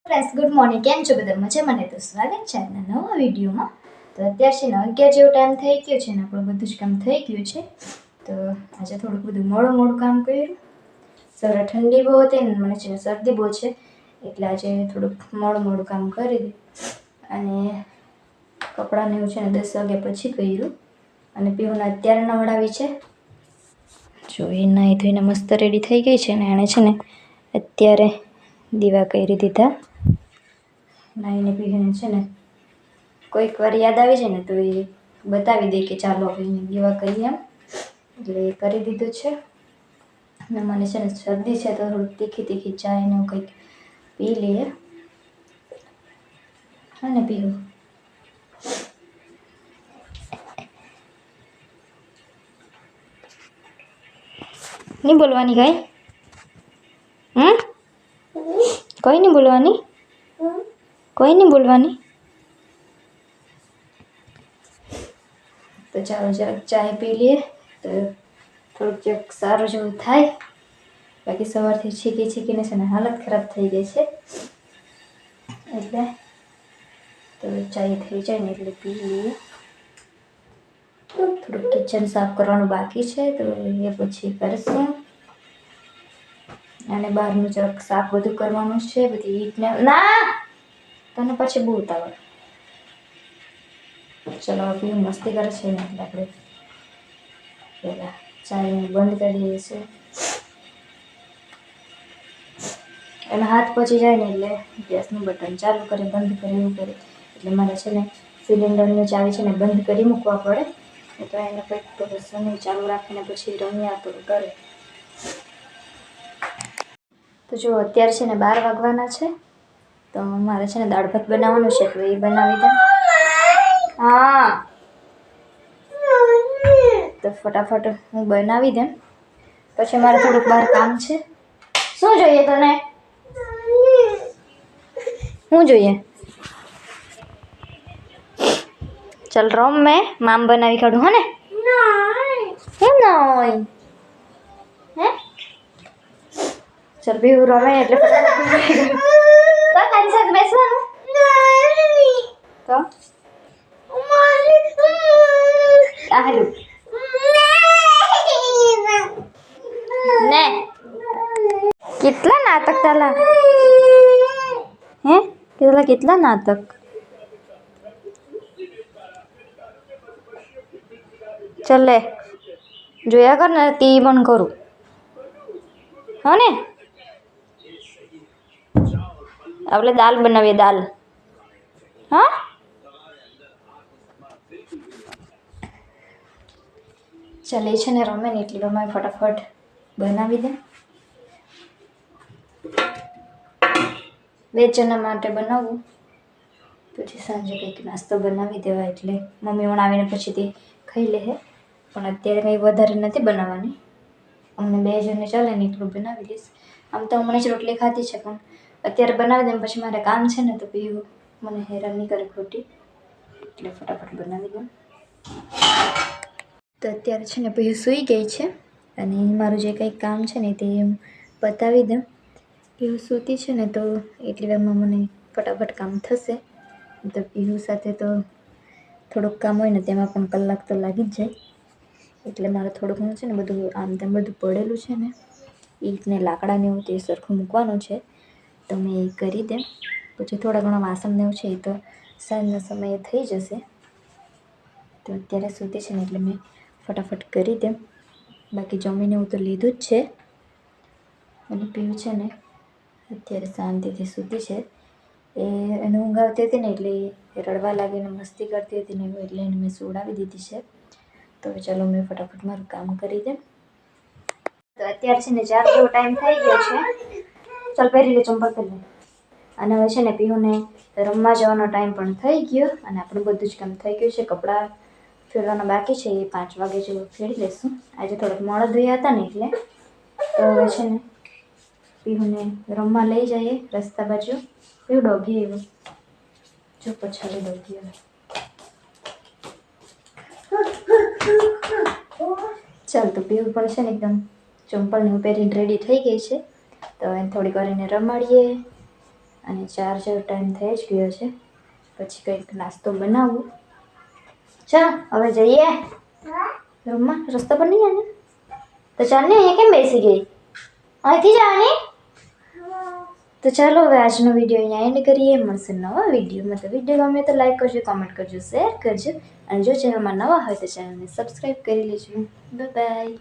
Friends good morning केम छो બધા મજામાં ને? તો સ્વાગત છે આજના નવા વિડીયોમાં। તો અત્યારે છે ને 11 જેવો ટાઈમ થઈ ગયો છે ને આપણું બધું જ કામ થઈ ગયું છે। તો આજે થોડુંક બધું મોડું કામ કર્યું। સવારે ઠંડી બહુ હતી ને મને છે શરદી બહુ છે એટલે આજે થોડુંક મોડું કામ કરી દીધું અને કપડાને એવું છે ને 10 વાગ્યા પછી કર્યું અને પીવુંને અત્યારે નવડાવી છે। જો એ નાહી ધોઈને મસ્ત રેડી થઈ ગઈ છે ને એણે છે ને અત્યારે દીવા કરી દીધા। નાઈને પીવીને છે ને કોઈક વાર યાદ આવી જાય ને તો એ બતાવી દે કે ચાલો હવે દીવા કરીએ એમ, એટલે એ કરી દીધું છે। અને મને છે ને શરદી છે તો થોડુંક તીખી ચાય ને કંઈક પી લઈએ અને પીવું नहीं बोलवानी कहीं कोई नहीं बोलवानी कोई नहीं बोलवानी। तो चलो जरा चाय पी लिए तो થોડુંક ચેક સારું જેવું થાય। બાકી સવારથી છીકીને છે ને હાલત ખરાબ થઈ ગઈ છે એટલે તો ચાય થઈ જાય ને એટલે પી લઈએ। થોડુંક કિચન સાફ કરવાનું બાકી છે તો એ પછી કરશું અને બહારનું જરાક સાફ બધું કરવાનું છે। બધી ઈટને ના તને પછી બહુ ઉતાવળ। ચલો પીવું મસ્તી કરે છે ને એટલે આપણે પહેલાં ચાયને બંધ કરી દઈએ છીએ। એના હાથ પચી જાય ને એટલે ગેસનું બટન ચાલુ કરે બંધ કરે એવું કરે એટલે મારે છે ને સિલિન્ડરની ચાવી છે ને બંધ કરી મૂકવા પડે તો એને કંઈક તો સમય ચાલુ રાખીને પછી રમ્યા તો કરે। તો જો અત્યારે છે ને 12 વાગવાના છે તો મારે છે ને દાળ ભાત બનાવવાનું છે તો એ બનાવી દે। હા તો ફટાફટ હું બનાવી દઉં પછી મારે થોડુંક બહાર કામ છે। શું જોઈએ તને? શું જોઈએ? चल रम मैं माम बनावी काढू हो ने? કેમ નહીં હે? ચલ ભી રમે એટલે ફટાફટ તો તારી સાથે બેસવાનું તો આહલું ને કેટલા નાટક તાલા હે કેટલા નાટક चल ले જોયા કર ને ટીવી બંધ કરું હો ને। આપણે દાલ બનાવીએ દાલ હા ચાલે છે ને રમે ને એટલે રમાય ફટાફટ બનાવી દે। 2 જણા માટે બનાવું પછી સાંજે કંઈક નાસ્તો બનાવી દેવા એટલે મમ્મી આવીને પછી તે ખાઈ લે। પણ અત્યારે કંઈ વધારે નથી બનાવવાની, અમને 2 જણને ચાલે ને એટલું બનાવી દઈશ। આમ તો હમણાં જ રોટલી ખાધી છે પણ અત્યારે બનાવી દઉં પછી મારે કામ છે ને તો પીવું મને હેરાન નહીં કરે ખોટી એટલે ફટાફટ બનાવી દઉં। તો અત્યારે છે ને પીવું સૂઈ ગઈ છે અને મારું જે કંઈક કામ છે ને તે હું પતાવી દઉં। પીવું સૂતી છે ને તો એટલી વારમાં મને ફટાફટ કામ થશે। તો પીવું સાથે તો થોડુંક કામ હોય ને તેમાં પણ કલાક તો લાગી જ જાય એટલે મારે થોડુંક ઘણું છે ને બધું આમ તેમ બધું પડેલું છે ને ઈંટને લાકડાને એવું તે સરખું મૂકવાનું છે તો મેં એ કરી દે પછી થોડા ઘણા વાસણને એવું છે એ તો સાંજના સમયે થઈ જશે। તો અત્યારે સૂતી છે ને એટલે મેં ફટાફટ કરી દે। બાકી જમીને એવું તો લીધું જ છે અને પીવું છે ને અત્યારે શાંતિથી સૂતી છે। એને ઊંઘ આવતી હતી ને એટલે એ રડવા લાગીને મસ્તી કરતી હતી ને એટલે એને મેં સુવડાવી દીધી છે। તો ચાલો મેં ફટાફટ મારું કામ કરી દે। તો અત્યારે છે ને 4 જેવો ટાઈમ થઈ ગયો છે। ચાલ પહેરી લે ચંપલ પહેરી લે અને હવે છે ને પીયુને રમવા જવાનો ટાઈમ પણ થઈ ગયો અને આપણું બધું જ કામ થઈ ગયું છે। કપડાં ફેરવાના બાકી છે એ 5 વાગે જેવું ફેરી લઈશું। આજે થોડાક મોડા ધોયા હતા ને એટલે તો હવે છે ને પીયુને રમવા લઈ જઈએ રસ્તા બાજુ। એવું ડોગી એવું જો પછાડી ડોગી હવે ચાલ તો પીવું પણ છે ને એકદમ ચંપલને પહેરીને રેડી થઈ ગઈ છે તો એને થોડીક વાર એને રમાડીએ અને 4 જેવો ટાઈમ થઈ જ ગયો છે. પછી કંઈક નાસ્તો બનાવું. ચાલ હવે જઈએ રૂમમાં. રસ્તા પર નહીં આને તો ચાલ ને, અહીંયા કેમ બેસી ગઈ? અહીંથી જવાની. તો ચાલો હવે આજનો વિડીયો અહીંયા એન્ડ કરીએ. મળશે નવા વિડીયોમાં. તો વિડીયો ગમે તો લાઈક કરજો, કોમેન્ટ કરજો, શેર કરજો અને જો ચેનલમાં નવા હોય તો ચેનલને સબસ્ક્રાઈબ કરી લેજો. Bye bye.